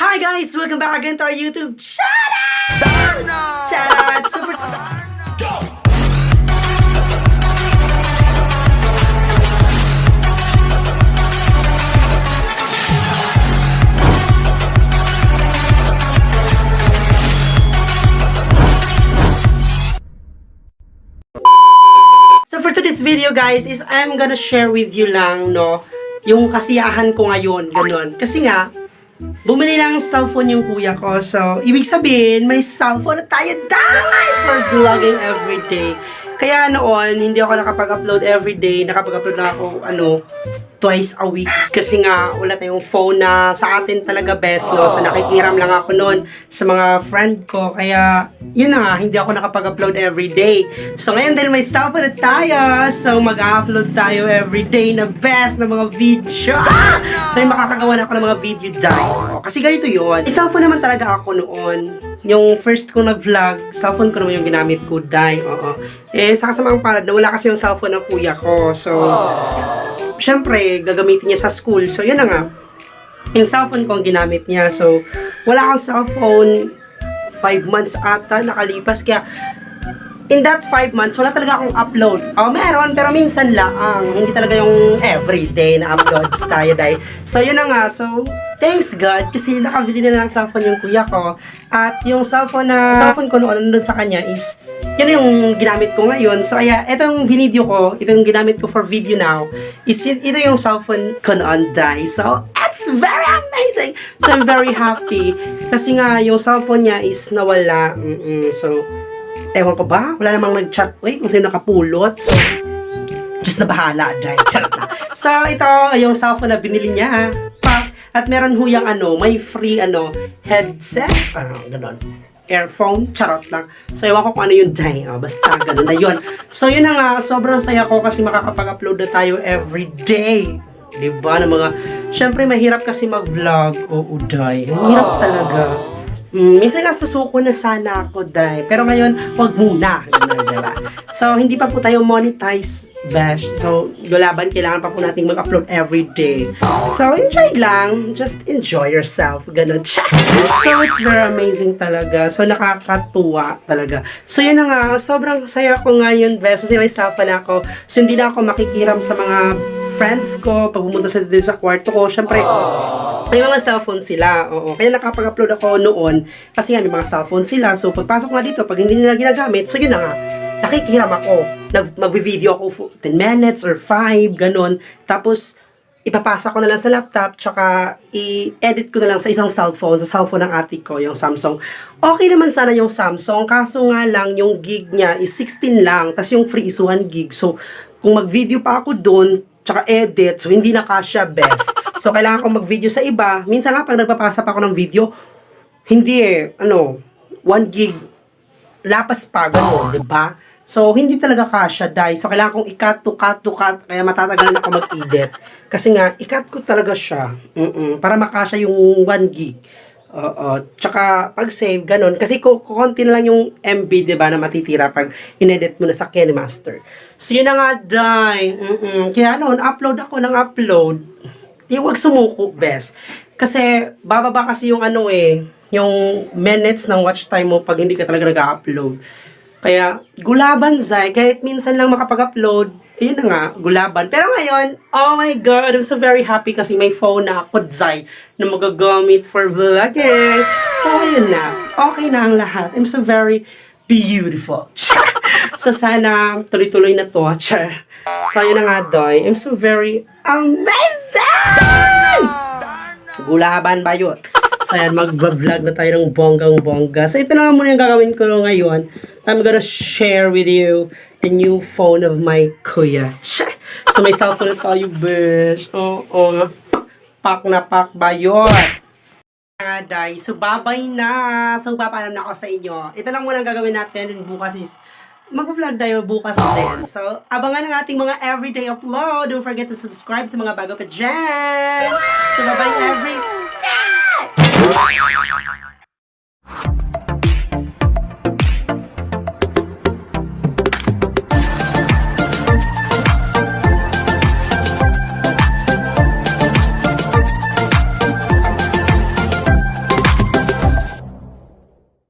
Hi guys! Welcome back again to our YouTube channel! Channel! Super... So for today's video guys is I'm gonna share with you lang yung kasiyahan ko ngayon, ganun. Kasi nga, bumili ng cellphone yung kuya ko. So, ibig sabihin, may cellphone na tayo dahil for vlogging everyday. Kaya noon, hindi ako nakapag-upload everyday. Nakapag-upload na ako, twice a week. Kasi nga, wala tayong phone na sa atin talaga best, no? So, nakikiram lang ako noon sa mga friend ko. Kaya, yun na nga, hindi ako nakapag-upload everyday. So, ngayon dahil may cellphone na tayo, so mag-upload tayo everyday na best na mga video. So, yung makakagawa na ako ng mga video dahil. Kasi ganito yun. Cellphone naman talaga ako noon. Yung first ko nag-vlog, cellphone ko naman yung ginamit ko dahil. Sa kasamang palad, nawala kasi yung cellphone ng kuya ko. So, syempre, gagamitin niya sa school. So, yun na nga. Yung cellphone ko ang ginamit niya. So, wala akong cellphone. 5 months ata nakalipas. Kaya, in that 5 months, wala talaga akong upload. Meron, pero minsan lang. Hindi talaga yung everyday na uploads tayo dahil. So, yun na nga. So, thanks God. Kasi nakabili na ng cellphone yung kuya ko. At yung cellphone ko noon nandun sa kanya is, yun yung ginamit ko ngayon. So, kaya, itong video ko, itong ginamit ko for video now, is ito yung cellphone ko noon, guys. So, it's very amazing. So, I'm very happy. Kasi nga, yung cellphone niya is nawala. So, ewan ko ba? Wala namang nag-chat. Kung sino nakapulot. So, just na bahala, guys. Charot na. So, ito, yung cellphone na binili niya. At meron huyang may free, headset. Ganon. Earphone, charot lang. So, ewan ko kung ano yung day. Basta, ganun na yun. So, yun na nga, sobrang saya ko kasi makakapag-upload na tayo everyday. Diba? Syempre, mahirap kasi mag-vlog. Day. Mahirap talaga. Minsan nga susuko na sana ako, day. Pero ngayon, wag muna. Diba? So, hindi pa po tayo monetize, BISH. So, laban, kailangan pa po nating mag-upload everyday. So, enjoy lang. Just enjoy yourself. Ganun. So, it's very amazing talaga. So, nakakatuwa talaga. So, yun na nga. Sobrang saya ko ngayon, BISH. Kasi may cellphone ako. So, hindi na ako makikiram sa mga friends ko. Pag pumunta sila dito sa kwarto ko, syempre, may mga cellphone sila. Kaya nakapag-upload ako noon. Kasi nga, may mga cellphone sila. So, pagpasok nga dito, pag hindi nila ginagamit, so, yun na nga. Nakikihiram ako. Mag-video ako 10 minutes or 5, ganun. Tapos, ipapasa ko na lang sa laptop, tsaka i-edit ko na lang sa isang cellphone, sa cellphone ng ate ko, yung Samsung. Okay naman sana yung Samsung, kaso nga lang, yung gig niya is 16 lang, tas yung free is 1 gig. So, kung mag-video pa ako doon, tsaka edit, so hindi na kasya best. So, kailangan ko mag-video sa iba. Minsan nga, pag nagpapasa pa ako ng video, hindi 1 gig, lapas pa, gano'n, diba? So, hindi talaga kasya, dahil. So, kailangan kong i-cut to cut. Kaya matatagalan ako mag-edit. Kasi nga, i-cut ko talaga siya. Para makasya yung 1 gig. Tsaka, pag-save, ganun. Kasi konti na lang yung MB, diba, na matitira pag in-edit mo na sa KineMaster. So, yun na nga, dahil. Kaya, upload ako ng upload. Huwag sumuko, best. Kasi, bababa kasi yung yung minutes ng watch time mo pag hindi ka talaga nag-upload. Kaya, gulaban, Zay. Kahit minsan lang makapag-upload, yun na nga, gulaban. Pero ngayon, oh my God, I'm so very happy kasi may phone na ako, Zay, na magagamit for vlogging. So, yun na. Okay na ang lahat. I'm so very beautiful. So, sana tuloy-tuloy na to. So, yun na nga, Doy. I'm so very amazing! Gulaban ba yun? So, ayan, mag-vlog na tayo ng bonggang-bongga. So, ito na muna yung gagawin ko ngayon. I'm gonna share with you the new phone of my kuya. So, may cellphone na tayo, bish. Pak na pak ba yun? So, babay na. So, papaalam na ako sa inyo. Ito lang muna ang gagawin natin. And bukas is, mag-vlog tayo bukas din. So, abangan ang ating mga everyday upload. Don't forget to subscribe sa mga bago pa dyan. So, babay every day!